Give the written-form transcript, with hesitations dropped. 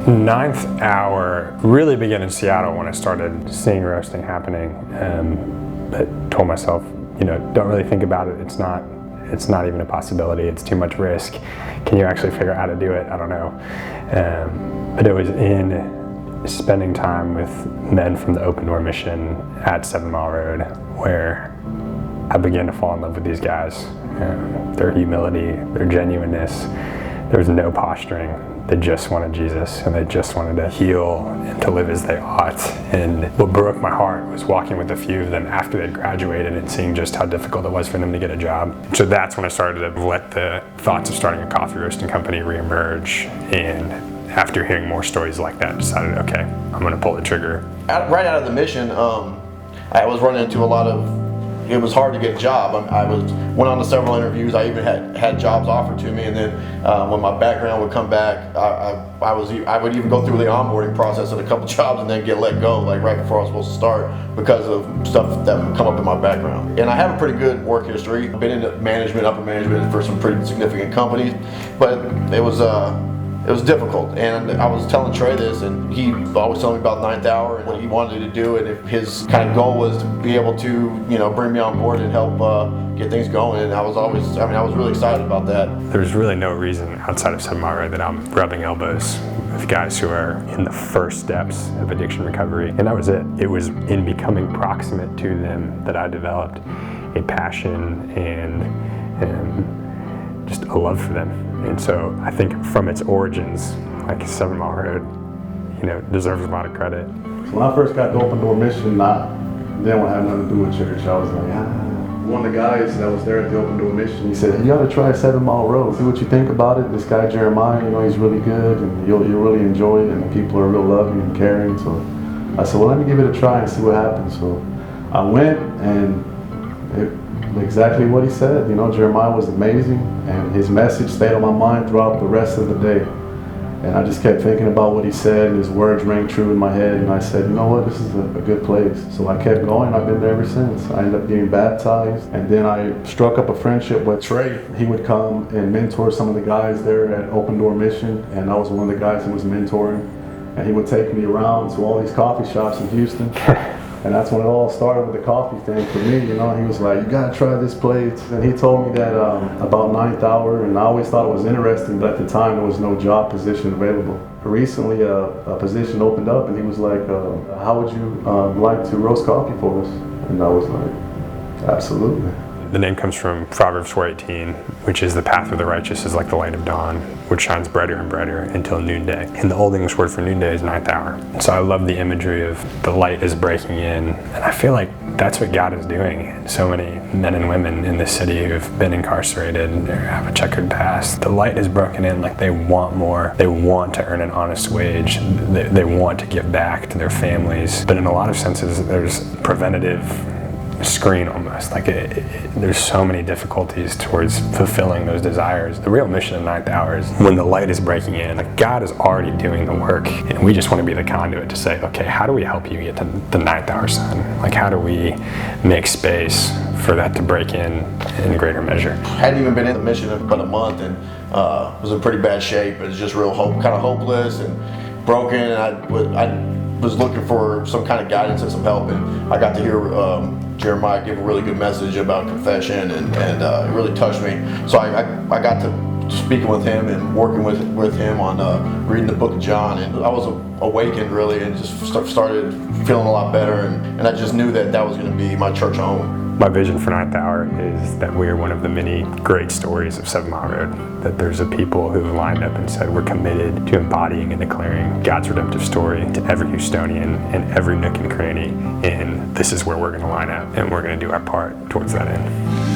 Ninth hour really began in Seattle when I started seeing roasting happening. But told myself, don't really think about it. It's not even a possibility. It's too much risk. Can you actually figure out how to do it? I don't know. But it was in spending time with men from the Open Door Mission at 7 Mile Road where I began to fall in love with these guys. Their humility, their genuineness. There was no posturing. They just wanted Jesus, and they just wanted to heal and to live as they ought. And what broke my heart was walking with a few of them after they'd graduated and seeing just how difficult it was for them to get a job. So that's when I started to let the thoughts of starting a coffee roasting company reemerge. And after hearing more stories like that, decided, okay, I'm going to pull the trigger. Right out of the mission, I was running into a lot of. It was hard to get a job. I went on to several interviews. I even had jobs offered to me, and then when my background would come back, I would even go through the onboarding process at a couple jobs and then get let go, like right before I was supposed to start, because of stuff that would come up in my background. And I have a pretty good work history. I've been in management, upper management for some pretty significant companies, but it was difficult. And I was telling Trey this, and he always telling me about ninth hour and what he wanted to do, and if his kind of goal was to be able to, bring me on board and help get things going. And I was really excited about that. There's really no reason outside of 7 Mile Road that I'm rubbing elbows with guys who are in the first steps of addiction recovery. And that was it. It was in becoming proximate to them that I developed a passion and just a love for them. And so I think from its origins, like 7 Mile Road, deserves a lot of credit. When I first got the Open Door Mission, they don't have nothing to do with church. I was like, One of the guys that was there at the Open Door Mission, he said, you ought to try 7 Mile Road. See what you think about it. This guy Jeremiah, he's really good, and you'll really enjoy it, and the people are real loving and caring. So I said, well, let me give it a try and see what happens. So I went, and exactly what he said. Jeremiah was amazing, and his message stayed on my mind throughout the rest of the day. And I just kept thinking about what he said, and his words rang true in my head, and I said, you know what, this is a good place. So I kept going. I've been there ever since. I ended up getting baptized, and then I struck up a friendship with Trey. He would come and mentor some of the guys there at Open Door Mission, and I was one of the guys he was mentoring. And he would take me around to all these coffee shops in Houston. And that's when it all started with the coffee thing for me. He was like, you gotta try this place. And he told me that about ninth hour, and I always thought it was interesting, but at the time there was no job position available. Recently a position opened up, and he was like, how would you like to roast coffee for us? And I was like, absolutely. The name comes from Proverbs 4:18, which is the path of the righteous is like the light of dawn, which shines brighter and brighter until noonday. And the Old English word for noonday is ninth hour. So I love the imagery of the light is breaking in. And I feel like that's what God is doing. So many men and women in this city who've been incarcerated and have a checkered past. The light is broken in, like they want more. They want to earn an honest wage. They want to give back to their families. But in a lot of senses, there's preventative screen almost. There's so many difficulties towards fulfilling those desires. The real mission of ninth hour is when the light is breaking in, God is already doing the work, and we just want to be the conduit to say, okay, how do we help you get to the ninth hour sun? How do we make space for that to break in greater measure? I hadn't even been in the mission in about a month, and was in pretty bad shape. It was just real kind of hopeless and broken, and I was looking for some kind of guidance and some help, and I got to hear Jeremiah give a really good message about confession, and it really touched me. So I got to speaking with him and working with him on reading the book of John, and I was awakened really, and just started feeling a lot better, and I just knew that was going to be my church home. My vision for ninth hour is that we are one of the many great stories of 7 Mile Road. That there's a people who have lined up and said we're committed to embodying and declaring God's redemptive story to every Houstonian and every nook and cranny. And this is where we're going to line up, and we're going to do our part towards that end.